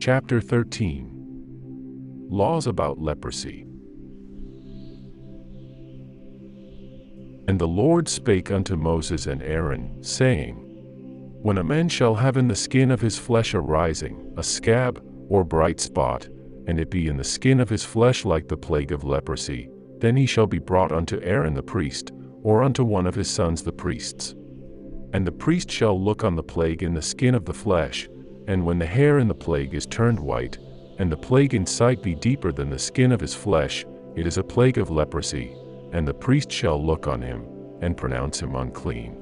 Chapter 13. Laws about leprosy. And the Lord spake unto Moses and Aaron, saying, When a man shall have in the skin of his flesh a rising, a scab, or bright spot, and it be in the skin of his flesh like the plague of leprosy, then he shall be brought unto Aaron the priest, or unto one of his sons the priests. And the priest shall look on the plague in the skin of the flesh, and when the hair in the plague is turned white, and the plague in sight be deeper than the skin of his flesh, it is a plague of leprosy, and the priest shall look on him, and pronounce him unclean.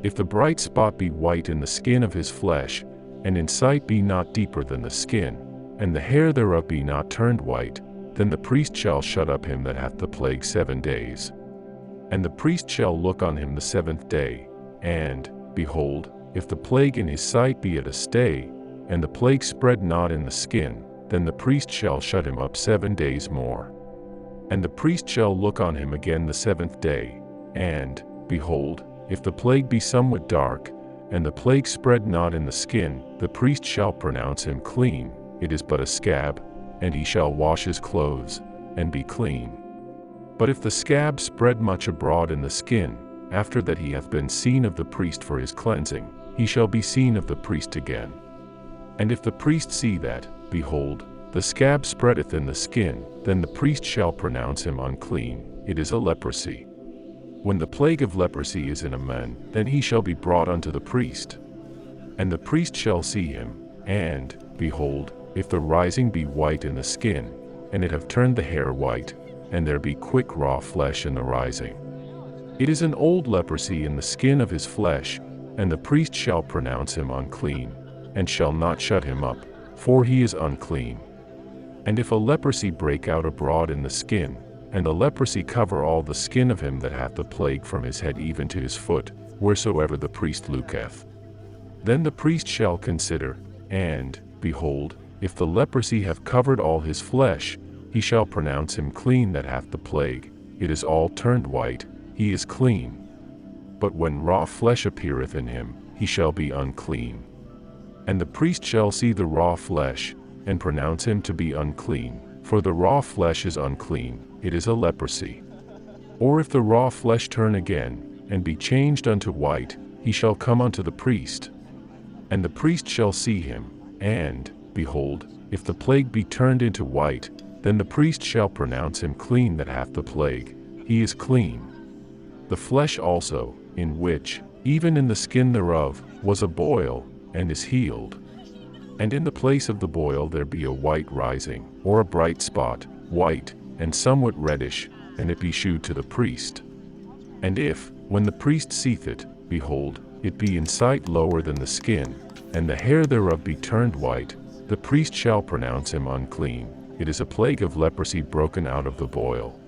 If the bright spot be white in the skin of his flesh, and in sight be not deeper than the skin, and the hair thereof be not turned white, then the priest shall shut up him that hath the plague 7 days. And the priest shall look on him the 7th day, and, behold, if the plague in his sight be at a stay, and the plague spread not in the skin, then the priest shall shut him up 7 days more. And the priest shall look on him again the 7th day, and, behold, if the plague be somewhat dark, and the plague spread not in the skin, the priest shall pronounce him clean, it is but a scab, and he shall wash his clothes, and be clean. But if the scab spread much abroad in the skin, after that he hath been seen of the priest for his cleansing, he shall be seen of the priest again. And if the priest see that, behold, the scab spreadeth in the skin, then the priest shall pronounce him unclean, it is a leprosy. When the plague of leprosy is in a man, then he shall be brought unto the priest. And the priest shall see him, and, behold, if the rising be white in the skin, and it have turned the hair white, and there be quick raw flesh in the rising, it is an old leprosy in the skin of his flesh, and the priest shall pronounce him unclean, and shall not shut him up, for he is unclean. And if a leprosy break out abroad in the skin, and the leprosy cover all the skin of him that hath the plague from his head even to his foot, wheresoever the priest looketh, then the priest shall consider, and, behold, if the leprosy have covered all his flesh, he shall pronounce him clean that hath the plague, it is all turned white, he is clean. But when raw flesh appeareth in him, he shall be unclean. And the priest shall see the raw flesh, and pronounce him to be unclean, for the raw flesh is unclean, it is a leprosy. Or if the raw flesh turn again, and be changed unto white, he shall come unto the priest. And the priest shall see him, and, behold, if the plague be turned into white, then the priest shall pronounce him clean that hath the plague, he is clean. The flesh also, in which, even in the skin thereof, was a boil, and is healed. And in the place of the boil there be a white rising, or a bright spot, white, and somewhat reddish, and it be shewed to the priest. And if, when the priest seeth it, behold, it be in sight lower than the skin, and the hair thereof be turned white, the priest shall pronounce him unclean, it is a plague of leprosy broken out of the boil.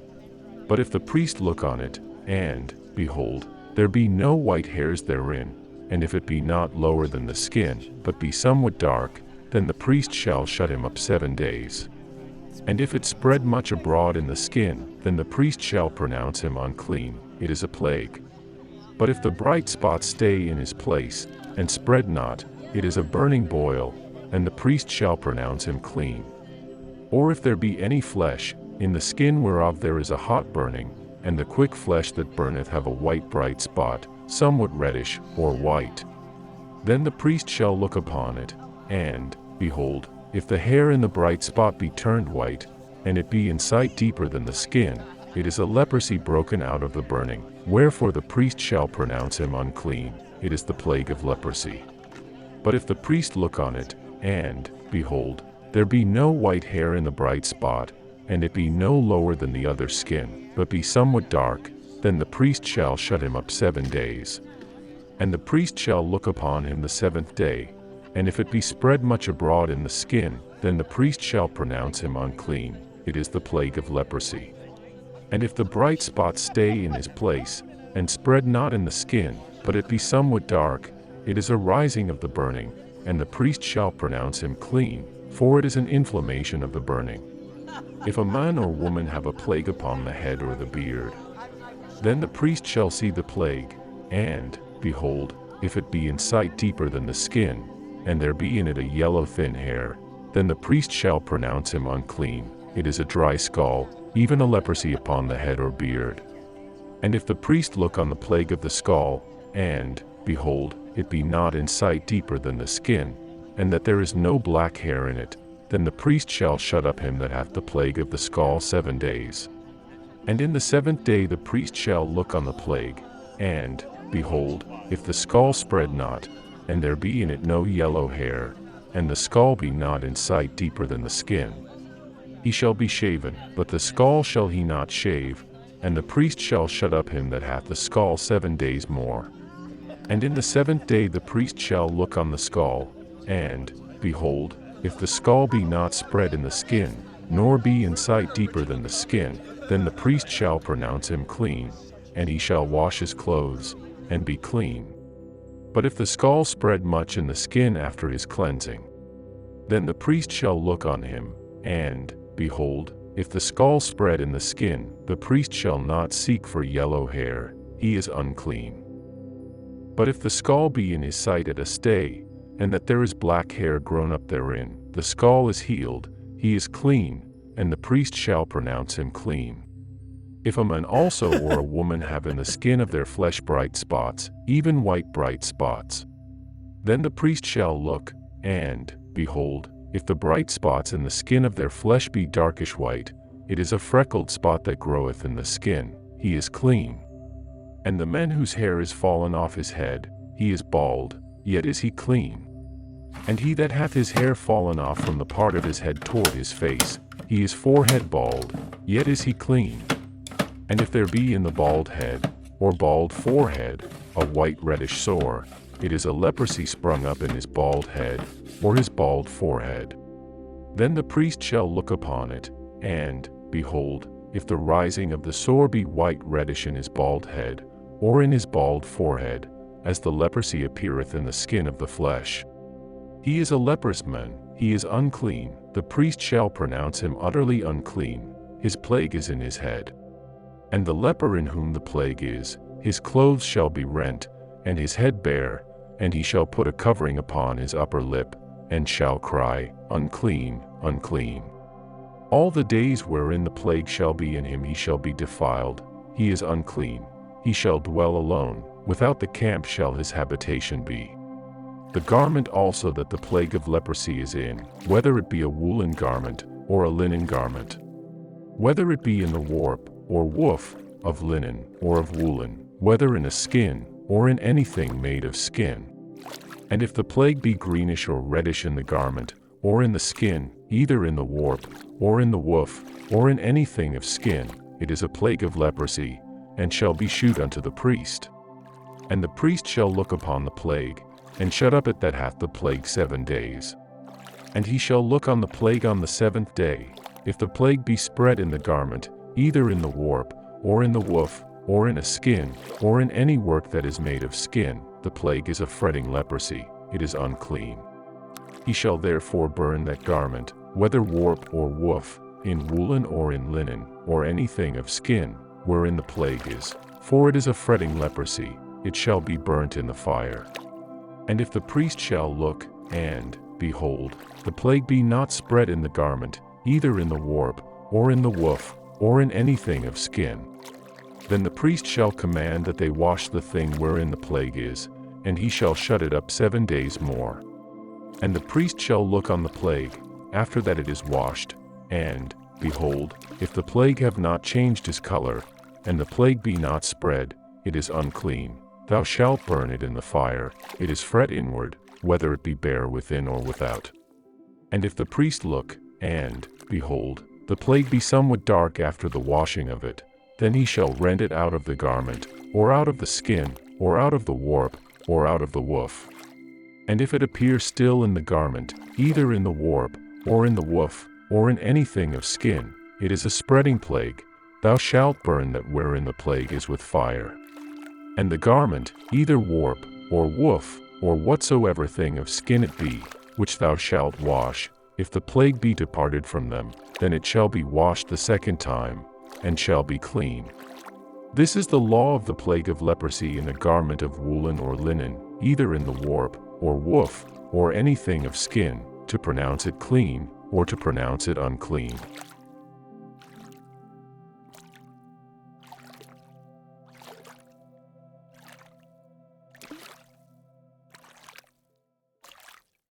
But if the priest look on it, and, behold, there be no white hairs therein, and if it be not lower than the skin, but be somewhat dark, then the priest shall shut him up 7 days. And if it spread much abroad in the skin, then the priest shall pronounce him unclean, it is a plague. But if the bright spot stay in his place, and spread not, it is a burning boil, and the priest shall pronounce him clean. Or if there be any flesh, in the skin whereof there is a hot burning, and the quick flesh that burneth have a white bright spot, somewhat reddish, or white, then the priest shall look upon it, and, behold, if the hair in the bright spot be turned white, and it be in sight deeper than the skin, it is a leprosy broken out of the burning, wherefore the priest shall pronounce him unclean, it is the plague of leprosy. But if the priest look on it, and, behold, there be no white hair in the bright spot, and it be no lower than the other skin, but be somewhat dark, then the priest shall shut him up 7 days. And the priest shall look upon him the 7th day, and if it be spread much abroad in the skin, then the priest shall pronounce him unclean, it is the plague of leprosy. And if the bright spot stay in his place, and spread not in the skin, but it be somewhat dark, it is a rising of the burning, and the priest shall pronounce him clean, for it is an inflammation of the burning. If a man or woman have a plague upon the head or the beard, then the priest shall see the plague, and, behold, if it be in sight deeper than the skin, and there be in it a yellow thin hair, then the priest shall pronounce him unclean. It is a dry skull, even a leprosy upon the head or beard. And if the priest look on the plague of the skull, and, behold, it be not in sight deeper than the skin, and that there is no black hair in it, then the priest shall shut up him that hath the plague of the skull 7 days. And in the 7th day the priest shall look on the plague, and, behold, if the skull spread not, and there be in it no yellow hair, and the skull be not in sight deeper than the skin, he shall be shaven, but the skull shall he not shave, and the priest shall shut up him that hath the skull 7 days more. And in the 7th day the priest shall look on the skull, and, behold, if the skull be not spread in the skin, nor be in sight deeper than the skin, then the priest shall pronounce him clean, and he shall wash his clothes, and be clean. But if the skull spread much in the skin after his cleansing, then the priest shall look on him, and, behold, if the skull spread in the skin, the priest shall not seek for yellow hair, he is unclean. But if the skull be in his sight at a stay, and that there is black hair grown up therein, the skull is healed, he is clean, and the priest shall pronounce him clean. If a man also or a woman have in the skin of their flesh bright spots, even white bright spots, then the priest shall look, and, behold, if the bright spots in the skin of their flesh be darkish white, it is a freckled spot that groweth in the skin, he is clean. And the man whose hair is fallen off his head, he is bald, yet is he clean. And he that hath his hair fallen off from the part of his head toward his face, he is forehead bald, yet is he clean. And if there be in the bald head, or bald forehead, a white reddish sore, it is a leprosy sprung up in his bald head, or his bald forehead. Then the priest shall look upon it, and, behold, if the rising of the sore be white reddish in his bald head, or in his bald forehead, as the leprosy appeareth in the skin of the flesh, he is a leprous man, he is unclean, the priest shall pronounce him utterly unclean, his plague is in his head. And the leper in whom the plague is, his clothes shall be rent, and his head bare, and he shall put a covering upon his upper lip, and shall cry, Unclean, unclean. All the days wherein the plague shall be in him he shall be defiled, he is unclean, he shall dwell alone, without the camp shall his habitation be. The garment also that the plague of leprosy is in, whether it be a woolen garment, or a linen garment, whether it be in the warp, or woof, of linen, or of woolen, whether in a skin, or in anything made of skin. And if the plague be greenish or reddish in the garment, or in the skin, either in the warp, or in the woof, or in anything of skin, it is a plague of leprosy, and shall be shewed unto the priest. And the priest shall look upon the plague, and shut up it that hath the plague 7 days. And he shall look on the plague on the 7th day, if the plague be spread in the garment, either in the warp, or in the woof, or in a skin, or in any work that is made of skin, the plague is a fretting leprosy, it is unclean. He shall therefore burn that garment, whether warp or woof, in woolen or in linen, or anything of skin, wherein the plague is, for it is a fretting leprosy, it shall be burnt in the fire. And if the priest shall look, and, behold, the plague be not spread in the garment, either in the warp, or in the woof, or in anything of skin, then the priest shall command that they wash the thing wherein the plague is, and he shall shut it up 7 days more. And the priest shall look on the plague, after that it is washed, and, behold, if the plague have not changed his color, and the plague be not spread, it is unclean, thou shalt burn it in the fire, it is fret inward, whether it be bare within or without. And if the priest look, and, behold, the plague be somewhat dark after the washing of it, then he shall rend it out of the garment, or out of the skin, or out of the warp, or out of the woof. And if it appear still in the garment, either in the warp, or in the woof, or in anything of skin, it is a spreading plague, thou shalt burn that wherein the plague is with fire. And the garment, either warp, or woof, or whatsoever thing of skin it be, which thou shalt wash, if the plague be departed from them, then it shall be washed the 2nd time, and shall be clean. This is the law of the plague of leprosy in a garment of woolen or linen, either in the warp, or woof, or anything of skin, to pronounce it clean, or to pronounce it unclean.